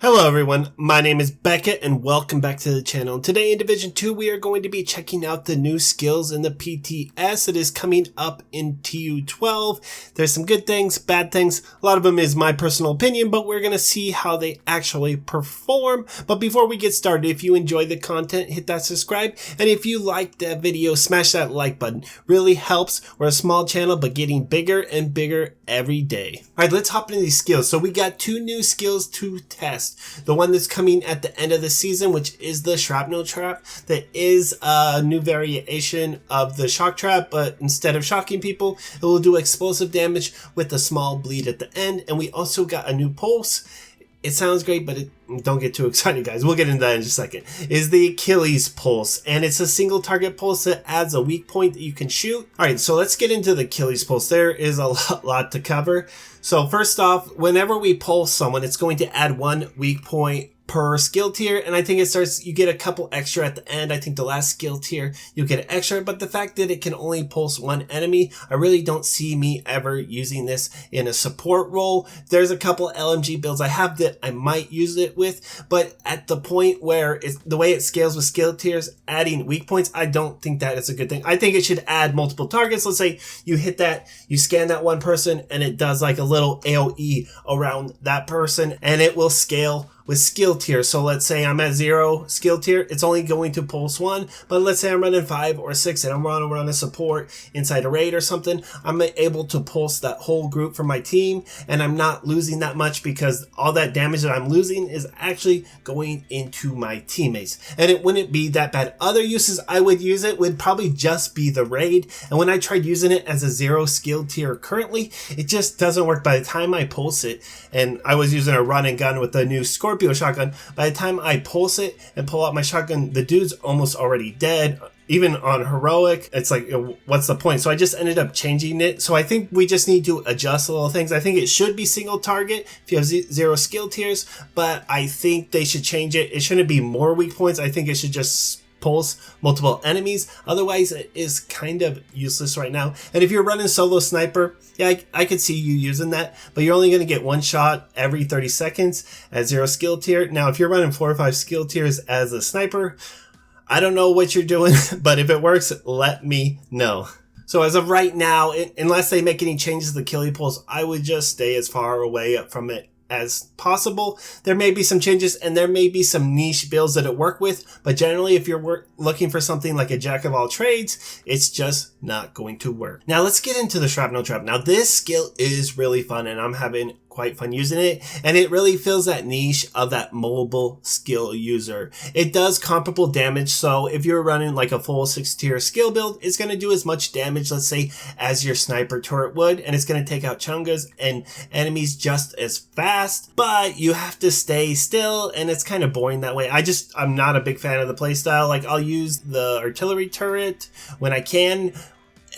Hello everyone, my name is Beckett and welcome back to the channel. Today in Division 2 we are going to be checking out the new skills in the PTS that is coming up in TU12. There's some good things, bad things, a lot of them is my personal opinion, but we're going to see how they actually perform. But before we get started, if you enjoy the content, hit that subscribe, and if you like that video, smash that like button. Really helps. We're a small channel but getting bigger and bigger every day. Alright, let's hop into these skills. So we got two new skills to test. The one that's coming at the end of the season, which is the Shrapnel trap. That is a new variation of the shock trap, but instead of shocking people, it will do explosive damage with a small bleed at the end. And we also got a new pulse. It sounds great, but don't get too excited, guys. We'll get into that in just a second. Is the Achilles pulse, and it's a single target pulse that adds a weak point that you can shoot. All right, so let's get into the Achilles pulse. There is a lot to cover. So first off, whenever we pulse someone, it's going to add one weak point per skill tier, and I think you get a couple extra at the end. I think the last skill tier you get an extra, but the fact that it can only pulse one enemy, I really don't see me ever using this in a support role. There's a couple LMG builds I have that I might use it with, but at the point where the way it scales with skill tiers, adding weak points, I don't think that is a good thing. I think it should add multiple targets. Let's say you hit that, you scan that one person, and it does like a little AoE around that person, and it will scale with skill tier. So let's say I'm at 0 skill tier, it's only going to pulse 1, but let's say I'm running 5 or 6 and I'm running a support inside a raid or something, I'm able to pulse that whole group for my team, and I'm not losing that much because all that damage that I'm losing is actually going into my teammates, and it wouldn't be that bad. Other uses I would use it would probably just be the raid, and when I tried using it as a 0 skill tier currently, it just doesn't work. By the time I pulse it, and I was using a run and gun with the new Scorpion shotgun, by the time I pulse it and pull out my shotgun, the dude's almost already dead. Even on heroic, it's like, what's the point? So I just ended up changing it. So I think we just need to adjust little things. I think it should be single target if you have 0 skill tiers, but I think they should change it. It shouldn't be more weak points. I think it should just pulse multiple enemies. Otherwise, it is kind of useless right now. And if you're running solo sniper, yeah, I could see you using that, but you're only going to get one shot every 30 seconds at 0 skill tier. Now, if you're running 4 or 5 skill tiers as a sniper, I don't know what you're doing, but if it works, let me know. So as of right now, unless they make any changes to the Achilles pulse, I would just stay as far away from it as possible. There may be some changes and there may be some niche builds that it work with, but generally if you're looking for something like a jack of all trades, it's just not going to work. Now let's get into the Shrapnel trap. Now this skill is really fun and I'm having quite fun using it, and it really fills that niche of that mobile skill user. It does comparable damage, so if you're running like a full 6 tier skill build, it's going to do as much damage, let's say, as your sniper turret would, and it's going to take out chungas and enemies just as fast, but you have to stay still, and it's kind of boring that way. I'm not a big fan of the playstyle. Like, I'll use the artillery turret when I can,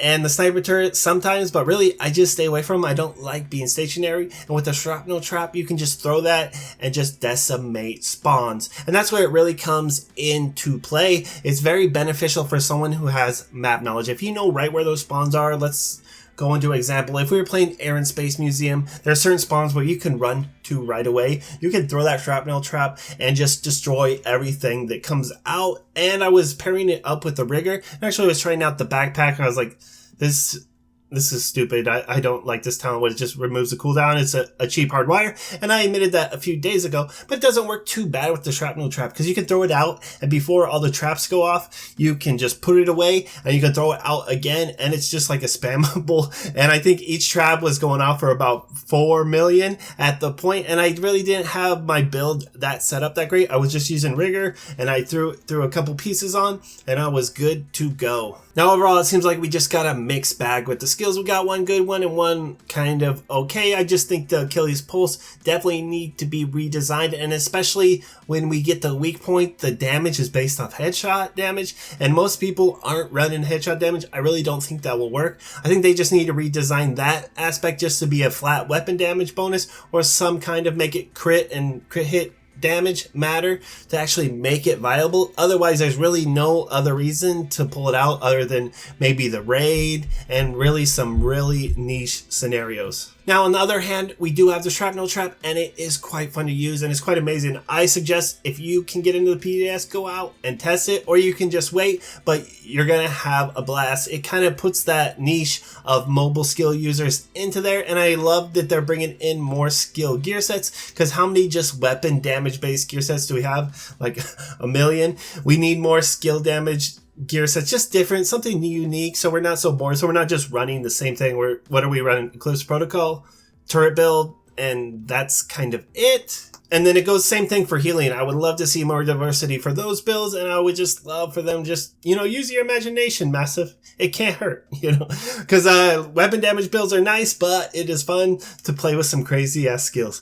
and the sniper turret sometimes, but really I just stay away from them. I don't like being stationary, and with the Shrapnel trap you can just throw that and just decimate spawns, and that's where it really comes into play. It's very beneficial for someone who has map knowledge. If you know right where those spawns are, let's go into an example. If we were playing Air and Space Museum, there are certain spawns where you can run to right away. You can throw that Shrapnel trap and just destroy everything that comes out. And I was pairing it up with the rigger. Actually, I was trying out the backpack, and I was like, this is stupid. I don't like this talent when it just removes the cooldown. It's a cheap hard wire, and I admitted that a few days ago, but it doesn't work too bad with the Shrapnel trap because you can throw it out, and before all the traps go off, you can just put it away, and you can throw it out again, and it's just like a spammable. And I think each trap was going off for about 4 million at the point, and I really didn't have my build that set up that great. I was just using rigger, and I threw a couple pieces on, and I was good to go. Now overall, it seems like we just got a mixed bag with the skills. We got one good one and one kind of okay. I just think the Achilles pulse definitely need to be redesigned, and especially when we get the weak point, the damage is based off headshot damage, and most people aren't running headshot damage. I really don't think that will work. I think they just need to redesign that aspect just to be a flat weapon damage bonus, or some kind of make it crit and crit hit damage matter to actually make it viable. Otherwise, there's really no other reason to pull it out other than maybe the raid and really some really niche scenarios. Now, on the other hand, we do have the Shrapnel trap, and it is quite fun to use and it's quite amazing. I suggest if you can get into the PTS, go out and test it, or you can just wait, but you're gonna have a blast. It kind of puts that niche of mobile skill users into there, and I love that they're bringing in more skill gear sets, because how many just weapon damage based gear sets do we have? Like a million. We need more skill damage gear sets, just different, something unique, so we're not so bored. So we're not just running the same thing. What are we running? Eclipse Protocol, turret build, and that's kind of it. And then it goes same thing for healing. I would love to see more diversity for those builds, and I would just love for them just, use your imagination, Massive. It can't hurt, because weapon damage builds are nice, but it is fun to play with some crazy ass skills.